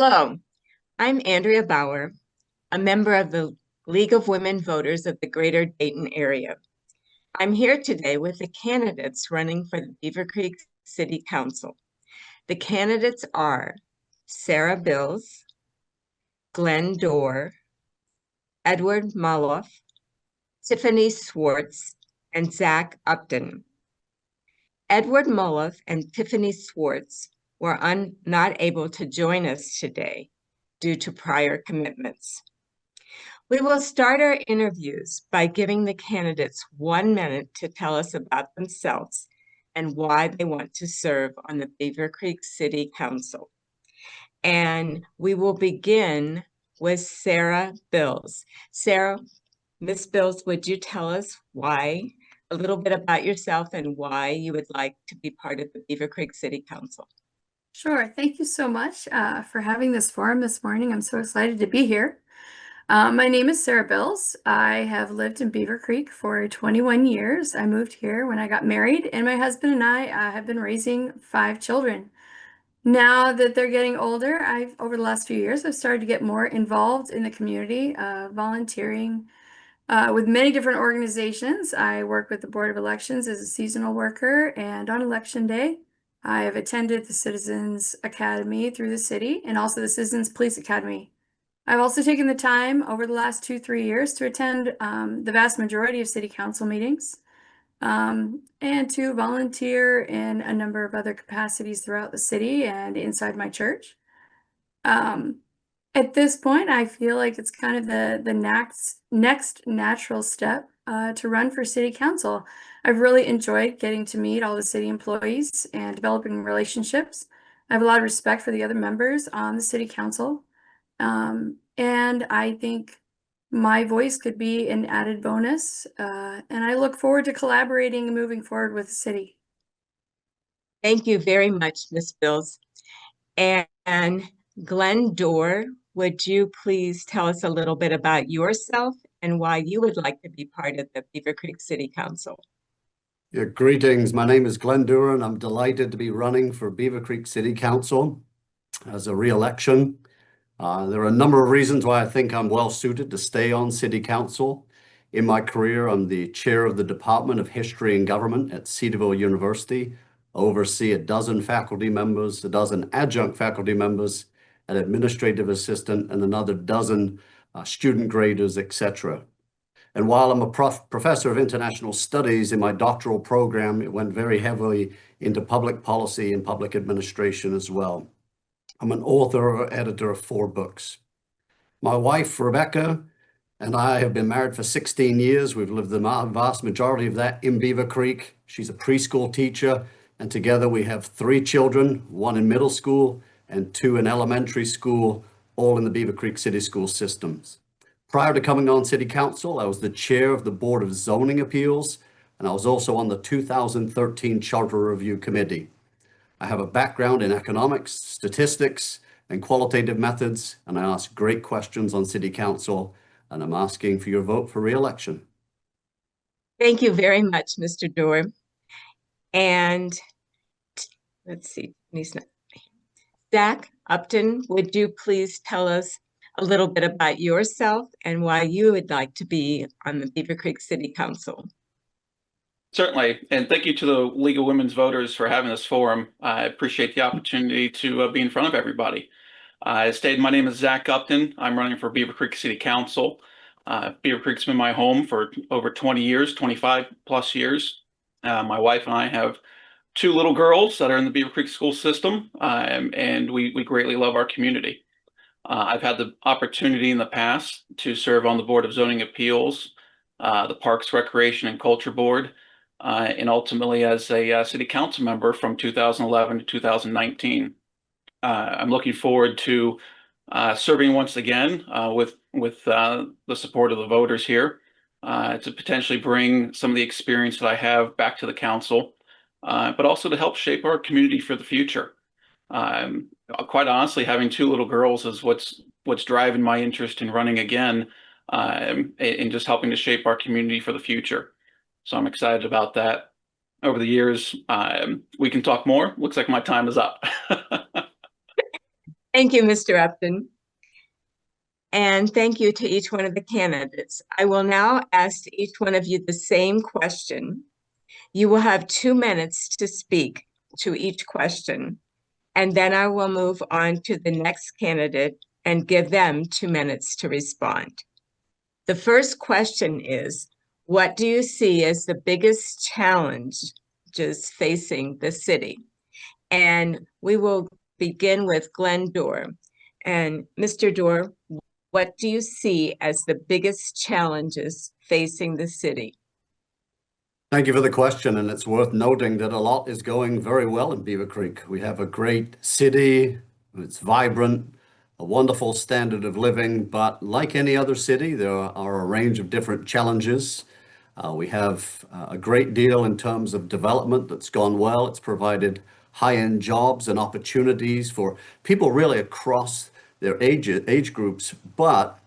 Hello, I'm Andrea Bauer, a member of the League of Women Voters of the Greater Dayton area. I'm here today with the candidates running for the Beavercreek City Council. The candidates are Sarah Bills, Glen Duerr, Edward Maloff, Tiffany Swartz, and Zach Upton. Edward Maloff and Tiffany Swartz were not able to join us today due to prior commitments. We will start our interviews by giving the candidates 1 minute to tell us about themselves and why they want to serve on the Beavercreek City Council. And we will begin with Sarah Bills. Sarah, Miss Bills, would you tell us a little bit about yourself and why you would like to be part of the Beavercreek City Council? Sure. Thank you so much for having this forum this morning. I'm so excited to be here. My name is Sarah Bills. I have lived in Beavercreek for 21 years. I moved here when I got married, and my husband and I have been raising 5 children. Now that they're getting older, over the last few years, I've started to get more involved in the community, volunteering with many different organizations. I work with the Board of Elections as a seasonal worker, and on Election Day, I have attended the Citizens Academy through the city and also the Citizens Police Academy. I've also taken the time over the last 2-3 years to attend the vast majority of city council meetings and to volunteer in a number of other capacities throughout the city and inside my church. At this point, I feel like it's kind of the next natural step to run for city council. I've really enjoyed getting to meet all the city employees and developing relationships. I have a lot of respect for the other members on the city council. And I think my voice could be an added bonus. And I look forward to collaborating and moving forward with the city. Thank you very much, Ms. Bills. And Glen Duerr, would you please tell us a little bit about yourself and why you would like to be part of the Beavercreek City Council? Yeah, greetings. My name is Glen Duerr, and I'm delighted to be running for Beavercreek City Council as a re-election. There are a number of reasons why I think I'm well suited to stay on City Council. In my career, I'm the chair of the Department of History and Government at Cedarville University. I oversee a dozen faculty members, a dozen adjunct faculty members, an administrative assistant, and another dozen student graders, etc. And while I'm a professor of international studies in my doctoral program, it went very heavily into public policy and public administration as well. I'm an author or editor of 4 books. My wife, Rebecca, and I have been married for 16 years. We've lived the vast majority of that in Beavercreek. She's a preschool teacher, and together we have 3 children, 1 in middle school and 2 in elementary school, all in the Beavercreek City School systems. Prior to coming on City Council, I was the chair of the Board of Zoning Appeals, and I was also on the 2013 Charter Review Committee. I have a background in economics, statistics, and qualitative methods, and I ask great questions on City Council, and I'm asking for your vote for re-election. Thank you very much, Mr. Duerr. And let's see, Zach Upton, would you please tell us a little bit about yourself and why you would like to be on the Beavercreek City Council? Certainly, and thank you to the League of Women's Voters for having this forum. I appreciate the opportunity to be in front of everybody. As stated, my name is Zach Upton. I'm running for Beavercreek City Council. Beavercreek's been my home for over 20 years, 25 plus years. My wife and I have 2 little girls that are in the Beavercreek school system, and we greatly love our community. I've had the opportunity in the past to serve on the Board of Zoning Appeals, the Parks, Recreation, and Culture Board, and ultimately as a city council member from 2011 to 2019. I'm looking forward to serving once again with the support of the voters here to potentially bring some of the experience that I have back to the council, but also to help shape our community for the future. Quite honestly, having 2 little girls is what's driving my interest in running again, and just helping to shape our community for the future. So I'm excited about that. Over the years, we can talk more. Looks like my time is up. Thank you, Mr. Upton. And thank you to each one of the candidates. I will now ask each one of you the same question. You will have 2 minutes to speak to each question, and then I will move on to the next candidate and give them 2 minutes to respond. The first question is, what do you see as the biggest challenges facing the city? And we will begin with Glen Duerr. And Mr. Duerr, what do you see as the biggest challenges facing the city? Thank you for the question, and it's worth noting that a lot is going very well in Beavercreek. We have a great city, it's vibrant, a wonderful standard of living, but like any other city, there are a range of different challenges. We have a great deal in terms of development that's gone well. It's provided high-end jobs and opportunities for people really across their age groups, but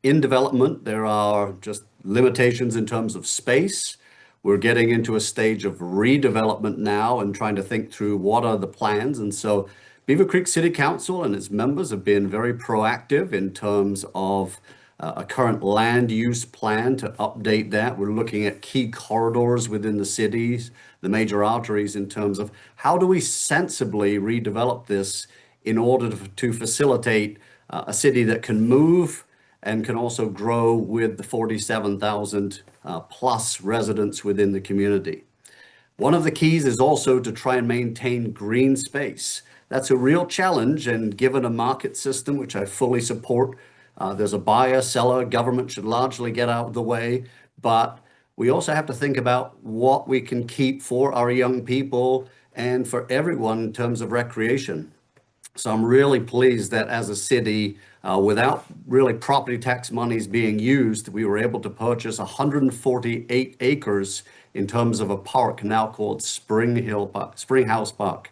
in development, there are just limitations in terms of space. We're getting into a stage of redevelopment now and trying to think through what are the plans. And so Beavercreek City Council and its members have been very proactive in terms of a current land use plan to update that. We're looking at key corridors within the cities, the major arteries, in terms of how do we sensibly redevelop this in order to facilitate a city that can move and can also grow with the 47,000 plus residents within the community. One of the keys is also to try and maintain green space. That's a real challenge, and given a market system, which I fully support, there's a buyer, seller, government should largely get out of the way, but we also have to think about what we can keep for our young people and for everyone in terms of recreation. So I'm really pleased that as a city, without really property tax monies being used, we were able to purchase 148 acres in terms of a park now called Springhouse Park.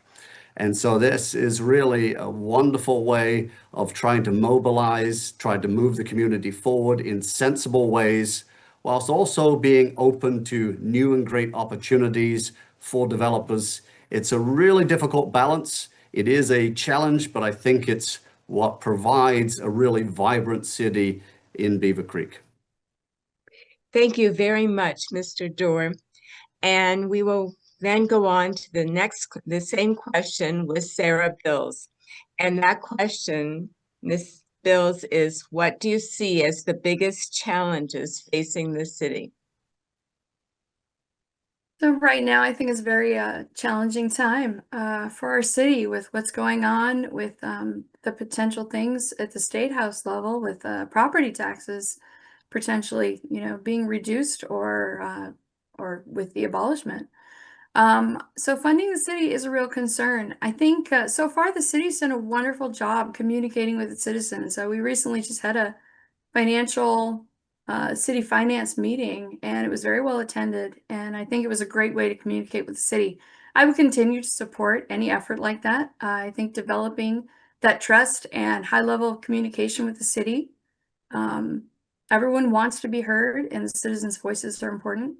And so this is really a wonderful way of trying to mobilize, trying to move the community forward in sensible ways, whilst also being open to new and great opportunities for developers. It's a really difficult balance. It is a challenge, but I think it's what provides a really vibrant city in Beavercreek. Thank you very much, Mr. Duerr. And we will then go on to the same question with Sarah Bills. And that question, Ms. Bills, is what do you see as the biggest challenges facing the city? So right now, I think it's a very challenging time for our city with what's going on with the potential things at the state house level with property taxes potentially, being reduced or with the abolishment. So funding the city is a real concern. I think so far the city's done a wonderful job communicating with its citizens. So we recently just had a financial city finance meeting, and it was very well attended. And I think it was a great way to communicate with the city. I would continue to support any effort like that. I think developing that trust and high level of communication with the city. Everyone wants to be heard, and the citizens' voices are important.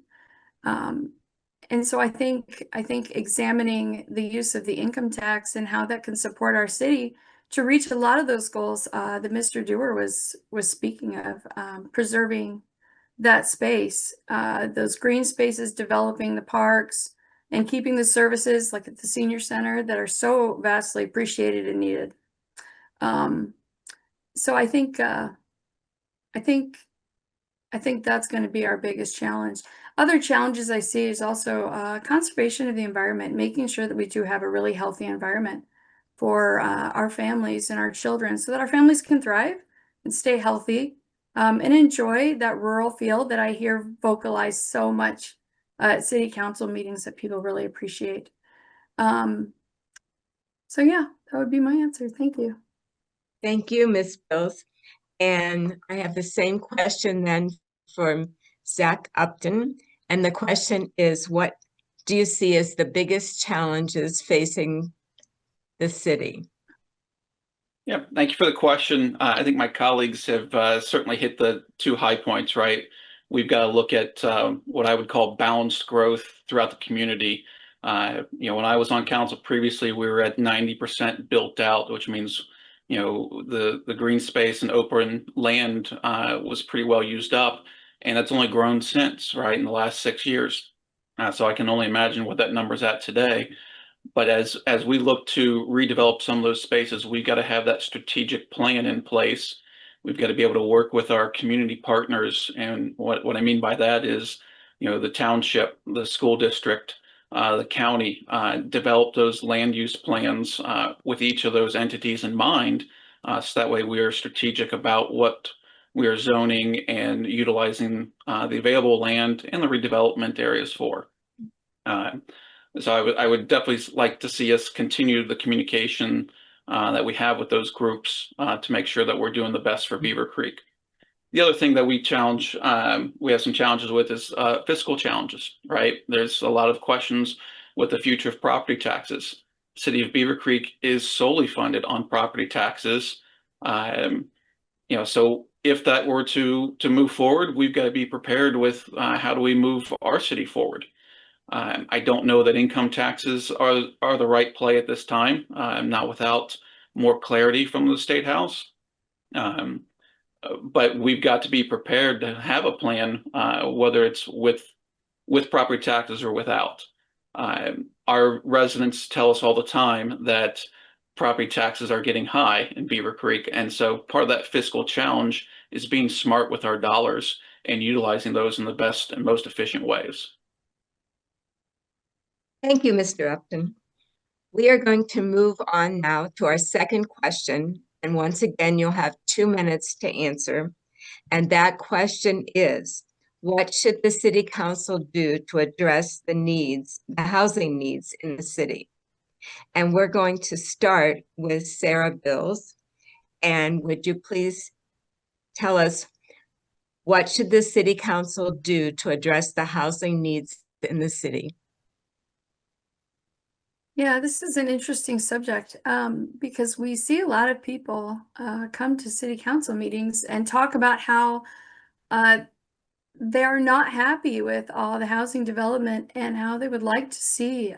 And so I think examining the use of the income tax and how that can support our city to reach a lot of those goals that Mr. Duerr was speaking of, preserving that space, those green spaces, developing the parks, and keeping the services like at the senior center that are so vastly appreciated and needed. So I think that's going to be our biggest challenge. Other challenges I see is also conservation of the environment, making sure that we do have a really healthy environment for our families and our children so that our families can thrive and stay healthy and enjoy that rural feel that I hear vocalized so much at city council meetings that people really appreciate. So yeah, that would be my answer. Thank you. Thank you, Ms. Bills. And I have the same question then from Zach Upton. And the question is, what do you see as the biggest challenges facing the city? Yeah, thank you for the question. I think my colleagues have certainly hit the two high points, right? We've got to look at what I would call balanced growth throughout the community. When I was on council previously, we were at 90% built out, which means the green space and open land was pretty well used up, and that's only grown since, right, in the last 6 years. So I can only imagine what that number's at today. But as we look to redevelop some of those spaces, we've got to have that strategic plan in place. We've got to be able to work with our community partners. And what I mean by that is, the township, the school district, the county, develop those land use plans with each of those entities in mind. So that way we are strategic about what we are zoning and utilizing the available land and the redevelopment areas for. So I would definitely like to see us continue the communication that we have with those groups to make sure that we're doing the best for Beavercreek. The other thing that we have some challenges with is fiscal challenges, right? There's a lot of questions with the future of property taxes. City of Beavercreek is solely funded on property taxes. So if that were to move forward, we've got to be prepared with how do we move our city forward. I don't know that income taxes are the right play at this time, not without more clarity from the State House. But we've got to be prepared to have a plan, whether it's with property taxes or without. Our residents tell us all the time that property taxes are getting high in Beavercreek, and so part of that fiscal challenge is being smart with our dollars and utilizing those in the best and most efficient ways. Thank you, Mr. Upton. We are going to move on now to our second question. And once again, you'll have 2 minutes to answer. And that question is, what should the City Council do to address the housing needs in the city? And we're going to start with Sarah Bills. And would you please tell us, what should the City Council do to address the housing needs in the city? Yeah, this is an interesting subject because we see a lot of people come to city council meetings and talk about how they're not happy with all the housing development and how they would like to see,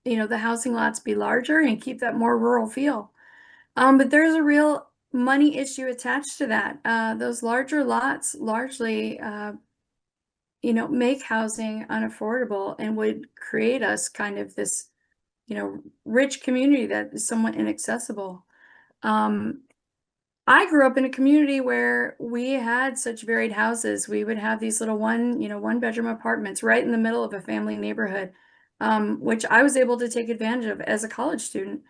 the housing lots be larger and keep that more rural feel. But there's a real money issue attached to that. Those larger lots largely, make housing unaffordable and would create us kind of this rich community that is somewhat inaccessible. I grew up in a community where we had such varied houses. We would have these little one bedroom apartments right in the middle of a family neighborhood, which I was able to take advantage of as a college student.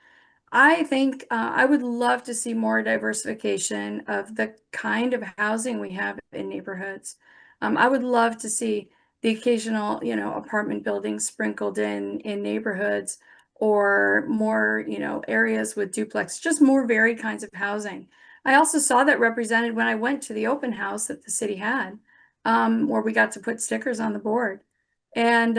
I think I would love to see more diversification of the kind of housing we have in neighborhoods. I would love to see the occasional, apartment buildings sprinkled in neighborhoods, or more, areas with duplex, just more varied kinds of housing. I also saw that represented when I went to the open house that the city had, where we got to put stickers on the board. And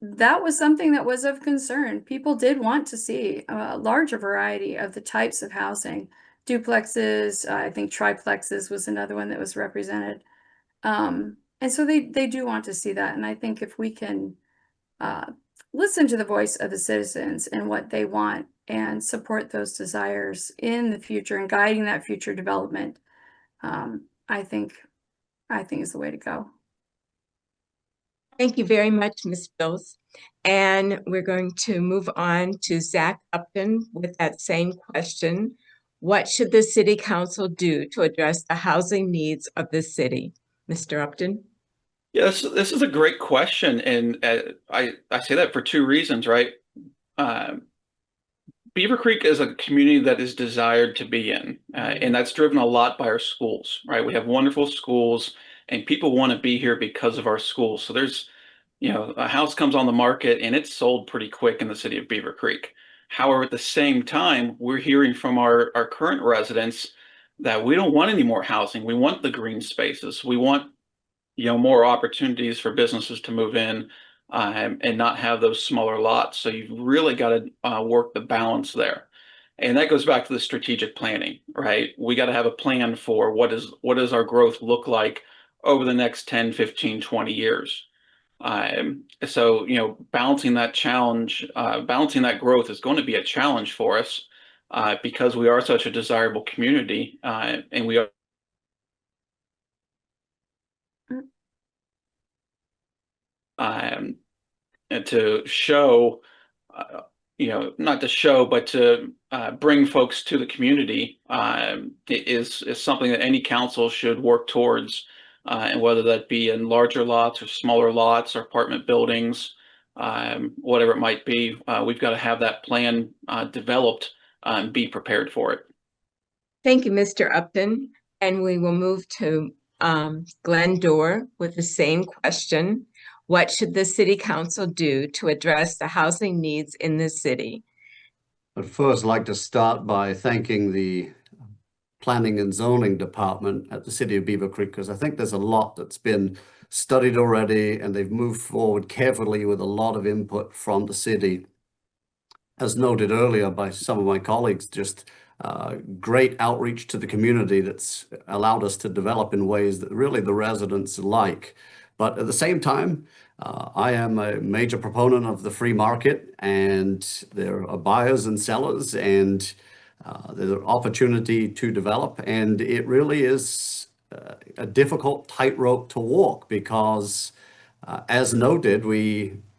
that was something that was of concern. People did want to see a larger variety of the types of housing. Duplexes, I think triplexes was another one that was represented. And so they do want to see that. And I think if we can listen to the voice of the citizens and what they want and support those desires in the future and guiding that future development, I think is the way to go. Thank you very much, Ms. Bills. And we're going to move on to Zach Upton with that same question. What should the City Council do to address the housing needs of the city? Mr. Upton? Yes, this is a great question, and I say that for two reasons, right? Beaver Creek is a community that is desired to be in, and that's driven a lot by our schools, right? We have wonderful schools, and people want to be here because of our schools. So there's, a house comes on the market and it's sold pretty quick in the city of Beaver Creek. However, at the same time, we're hearing from our current residents that we don't want any more housing. We want the green spaces. We want more opportunities for businesses to move in and not have those smaller lots. So you've really got to work the balance there. And that goes back to the strategic planning, right? We got to have a plan for what does our growth look like over the next 10, 15, 20 years. So, balancing that challenge, balancing that growth is going to be a challenge for us. because we are such a desirable community, and we are and to show, not to show, but to bring folks to the community is something that any council should work towards, and whether that be in larger lots or smaller lots or apartment buildings, whatever it might be, we've got to have that plan developed and be prepared for it. Thank you, Mr. Upton. And we will move to Glen Duerr with the same question. What should the City Council do to address the housing needs in the city? I'd first like to start by thanking the Planning and Zoning Department at the City of Beavercreek, because I think there's a lot that's been studied already, and they've moved forward carefully with a lot of input from the city. As noted earlier by some of my colleagues, just great outreach to the community that's allowed us to develop in ways that really the residents like. But at the same time, I am a major proponent of the free market, and there are buyers and sellers, and there's an opportunity to develop. And it really is a difficult tightrope to walk because, as noted,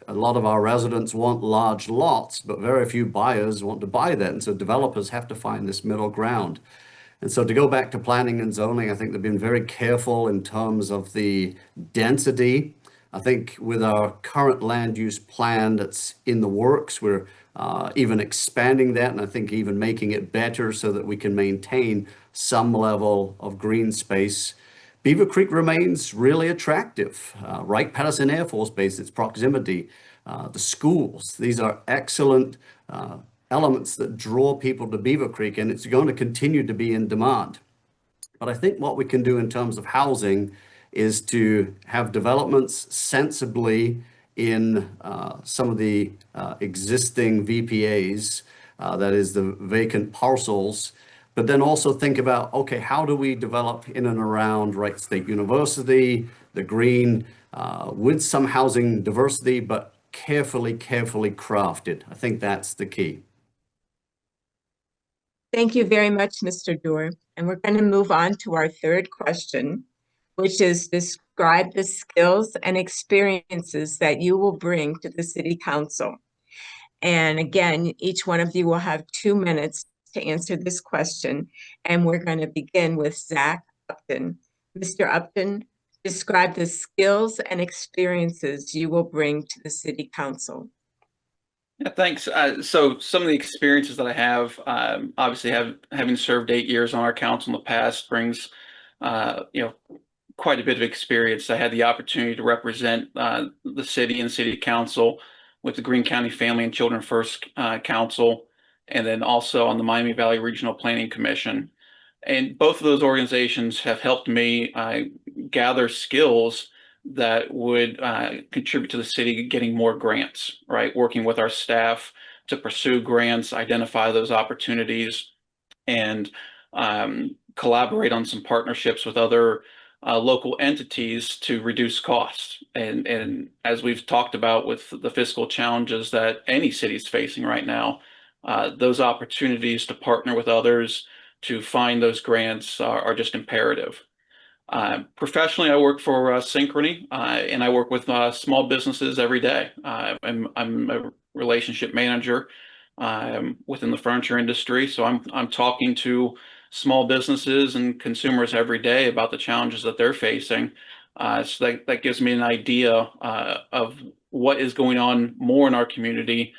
a lot of our residents want large lots, but very few buyers want to buy that. And so developers have to find this middle ground. And so to go back to planning and zoning, I think they've been very careful in terms of the density. I think with our current land use plan that's in the works, we're even expanding that, and I think even making it better so that we can maintain some level of green space. Beavercreek remains really attractive. Wright-Patterson Air Force Base, its proximity, the schools, these are excellent elements that draw people to Beavercreek, and it's going to continue to be in demand. But I think what we can do in terms of housing is to have developments sensibly in some of the existing VPAs, that is the vacant parcels, but then also think about, okay, how do we develop in and around Wright State University, the green, with some housing diversity, but carefully crafted. I think that's the key. Thank you very much, Mr. Duerr. And we're going to move on to our third question, which is describe the skills and experiences that you will bring to the City Council. And again, each one of you will have 2 minutes to answer this question. And we're going to begin with Zach Upton. Mr. Upton, describe the skills and experiences you will bring to the City Council. Yeah, thanks. So some of the experiences that I have, obviously having served 8 years on our council in the past brings, quite a bit of experience. I had the opportunity to represent the city and city council with the Greene County Family and Children First Council, and then also on the Miami Valley Regional Planning Commission. And both of those organizations have helped me gather skills that would contribute to the city getting more grants, right? Working with our staff to pursue grants, identify those opportunities, and collaborate on some partnerships with other local entities to reduce costs. And as we've talked about with the fiscal challenges that any city is facing right now, those opportunities to partner with others to find those grants are just imperative. Professionally, I work for Synchrony, and I work with small businesses every day. I'm a relationship manager within the furniture industry, so I'm talking to small businesses and consumers every day about the challenges that they're facing. So that gives me an idea of what is going on more in our community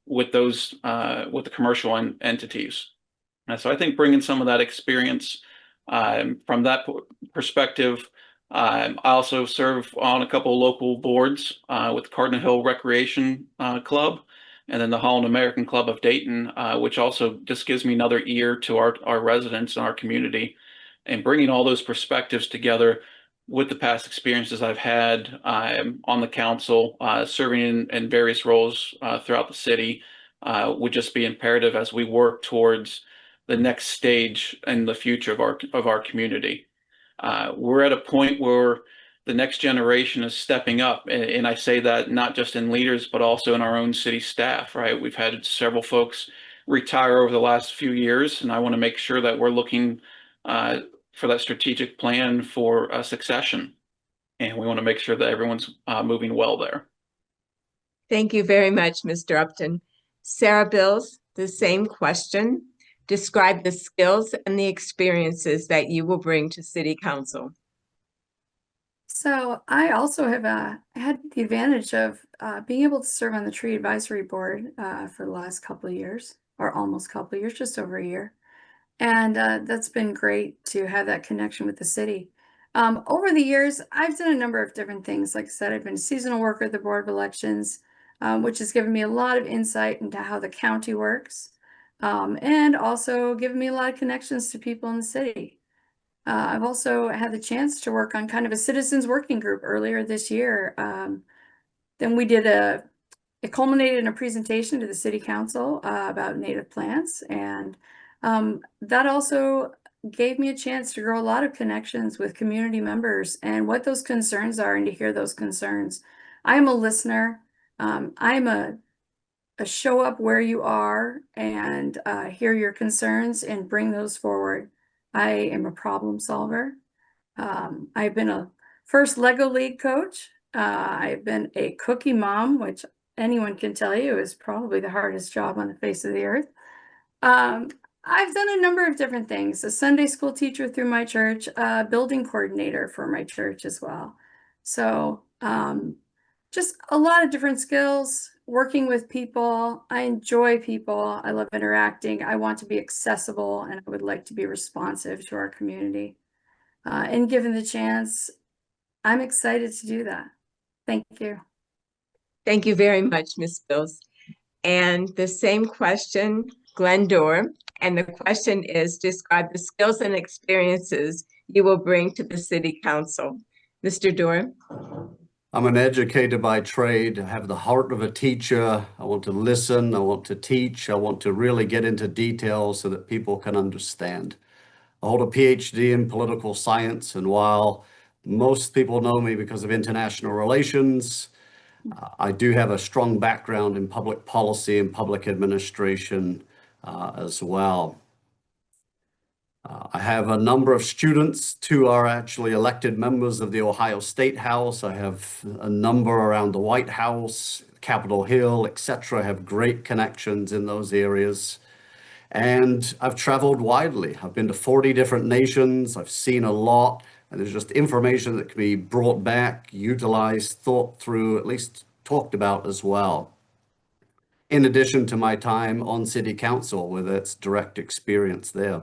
with the commercial entities. So I think bringing some of that experience from that perspective. I also serve on a couple of local boards with Cardinal Hill Recreation Club, and then the Holland American Club of Dayton, which also just gives me another ear to our residents and our community. And bringing all those perspectives together with the past experiences I've had on the council, serving in various roles throughout the city, would just be imperative as we work towards the next stage in the future of our community. We're at a point where the next generation is stepping up, and I say that not just in leaders, but also in our own city staff, right? We've had several folks retire over the last few years, and I want to make sure that we're looking for that strategic plan for succession, and we want to make sure that everyone's moving well there. Thank you very much, Mr. Upton. Sarah Bills, the same question. Describe the skills and the experiences that you will bring to City Council. So I also have had the advantage of being able to serve on the tree advisory board for the last couple of years, or almost couple of years, just over a year. And that's been great to have that connection with the city. Over the years, I've done a number of different things. Like I said, I've been a seasonal worker at the Board of Elections, which has given me a lot of insight into how the county works, and also given me a lot of connections to people in the city. I've also had the chance to work on kind of a citizens working group earlier this year. Then we did it culminated in a presentation to the city council about native plants. And that also gave me a chance to grow a lot of connections with community members and what those concerns are, and to hear those concerns. I'm a listener. I'm a show up where you are and hear your concerns and bring those forward. I am a problem solver. I've been a first Lego League coach. I've been a cookie mom, which anyone can tell you is probably the hardest job on the face of the earth. I've done a number of different things. A Sunday school teacher through my church, a building coordinator for my church as well. So just a lot of different skills, working with people. I enjoy people. I love interacting. I want to be accessible, and I would like to be responsive to our community. And given the chance, I'm excited to do that. Thank you. Thank you very much, Ms. Bills. And the same question, Glen Duerr. And the question is, describe the skills and experiences you will bring to the City Council. Mr. Duerr. I'm an educator by trade. I have the heart of a teacher. I want to listen. I want to teach. I want to really get into details so that people can understand. I hold a PhD in political science, and while most people know me because of international relations, I do have a strong background in public policy and public administration as well. I have a number of students. 2 are actually elected members of the Ohio State House. I have a number around the White House, Capitol Hill, etc. I have great connections in those areas. And I've traveled widely. I've been to 40 different nations. I've seen a lot. And there's just information that can be brought back, utilized, thought through, at least talked about as well. In addition to my time on City Council with its direct experience there.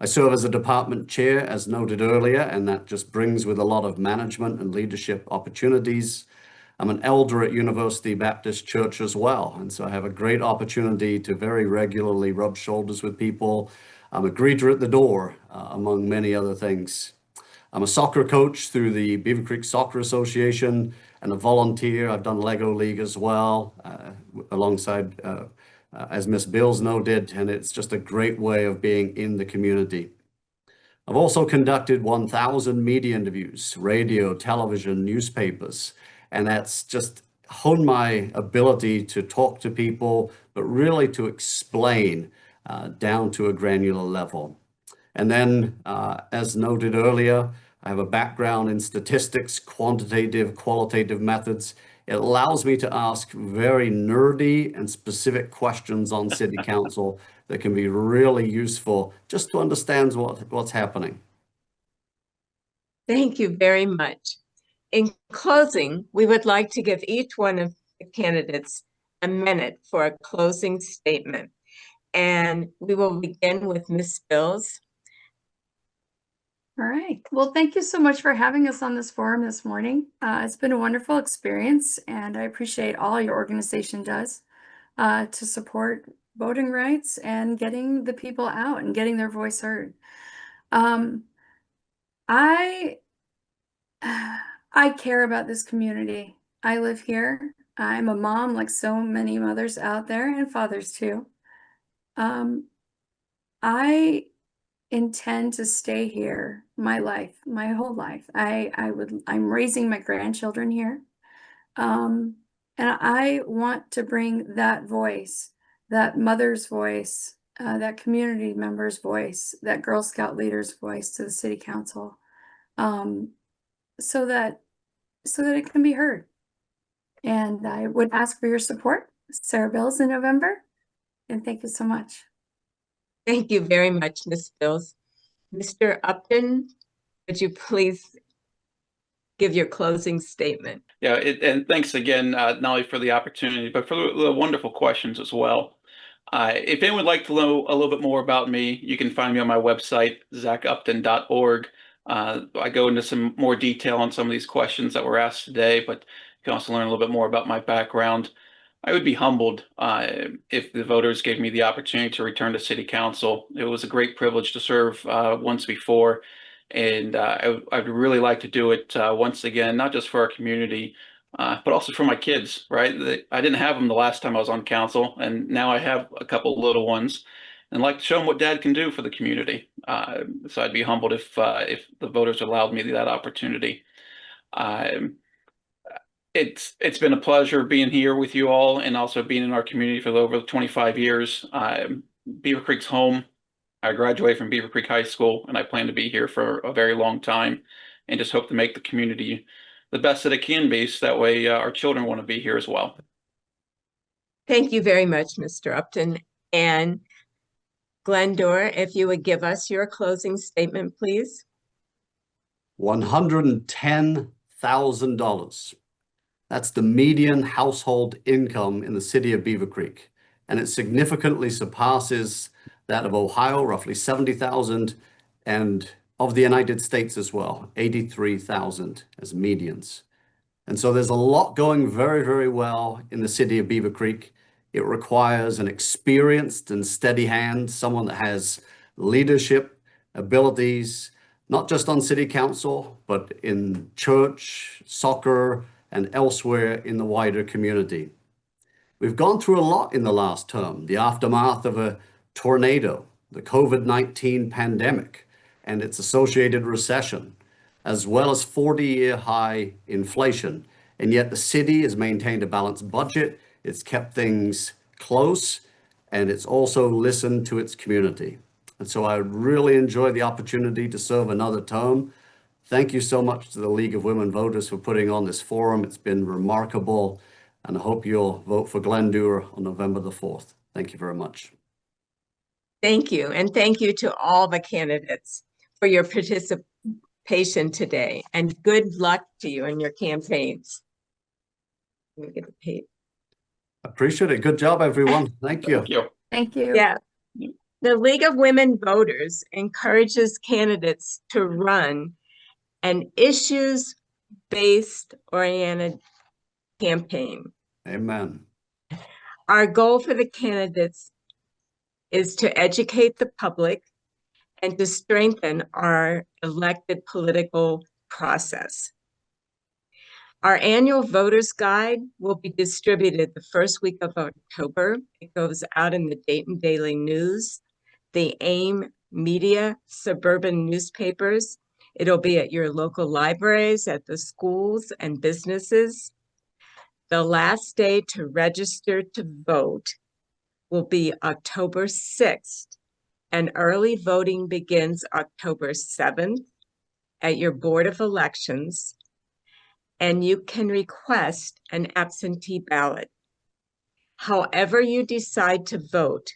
I serve as a department chair, as noted earlier, and that just brings with a lot of management and leadership opportunities. I'm an elder at University Baptist Church as well, and so I have a great opportunity to very regularly rub shoulders with people. I'm a greeter at the door, among many other things. I'm a soccer coach through the Beavercreek Soccer Association and a volunteer. I've done Lego League as well, alongside as Ms. Bills noted, and it's just a great way of being in the community. I've also conducted 1,000 media interviews, radio, television, newspapers, and that's just honed my ability to talk to people, but really to explain down to a granular level. And then, as noted earlier, I have a background in statistics, quantitative, qualitative methods. It allows me to ask very nerdy and specific questions on City Council that can be really useful just to understand what's happening. Thank you very much. In closing, we would like to give each one of the candidates a minute for a closing statement. And we will begin with Ms. Bills. All right. Well, thank you so much for having us on this forum this morning. It's been a wonderful experience, and I appreciate all your organization does to support voting rights and getting the people out and getting their voice heard. I care about this community. I live here. I'm a mom like so many mothers out there, and fathers too. I intend to stay here my whole life. I'm raising my grandchildren here. And I want to bring that voice that mother's voice, that community member's voice, that Girl Scout leader's voice to the city council, so that it can be heard. And I would ask for your support, Sarah Bills, in November. And thank you so much. Thank you very much, Ms. Bills. Mr. Upton, would you please give your closing statement? Yeah, and thanks again, not only for the opportunity, but for the wonderful questions as well. If anyone would like to know a little bit more about me, you can find me on my website, zachupton.org. I go into some more detail on some of these questions that were asked today, but you can also learn a little bit more about my background. I would be humbled if the voters gave me the opportunity to return to City Council. It was a great privilege to serve once before, and I'd really like to do it once again, not just for our community, but also for my kids, right? I didn't have them the last time I was on council, and now I have a couple of little ones, and I'd like to show them what Dad can do for the community. So I'd be humbled if the voters allowed me that opportunity. It's been a pleasure being here with you all and also being in our community for over 25 years. Beavercreek's home. I graduated from Beavercreek High School, and I plan to be here for a very long time and just hope to make the community the best that it can be, so that way our children want to be here as well. Thank you very much, Mr. Upton. And Glen Duerr, if you would give us your closing statement, please. $110,000. That's the median household income in the city of Beavercreek, and it significantly surpasses that of Ohio, roughly 70,000, and of the United States as well, 83,000 as medians. And so there's a lot going very, very well in the city of Beavercreek. It requires an experienced and steady hand, someone that has leadership abilities, not just on city council, but in church, soccer, and elsewhere in the wider community. We've gone through a lot in the last term, the aftermath of a tornado, the COVID-19 pandemic, and its associated recession, as well as 40-year high inflation. And yet the city has maintained a balanced budget, it's kept things close, and it's also listened to its community. And so I really enjoy the opportunity to serve another term. Thank you so much to the League of Women Voters for putting on this forum. It's been remarkable, and I hope you'll vote for Glen Duerr on November the 4th. Thank you very much. Thank you, and thank you to all the candidates for your participation today, and good luck to you in your campaigns. Let me get the page. Appreciate it. Good job, everyone. Thank you. Thank you. Thank you. Yeah. The League of Women Voters encourages candidates to run an issues-based oriented campaign. Amen. Our goal for the candidates is to educate the public and to strengthen our elected political process. Our annual voters guide will be distributed the first week of October. It goes out in the Dayton Daily News, the AIM Media suburban newspapers. It'll be at your local libraries, at the schools and businesses. The last day to register to vote will be October 6th, and early voting begins October 7th at your Board of Elections, and you can request an absentee ballot. However you decide to vote,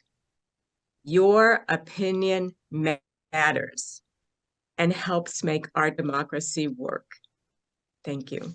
your opinion matters and helps make our democracy work. Thank you.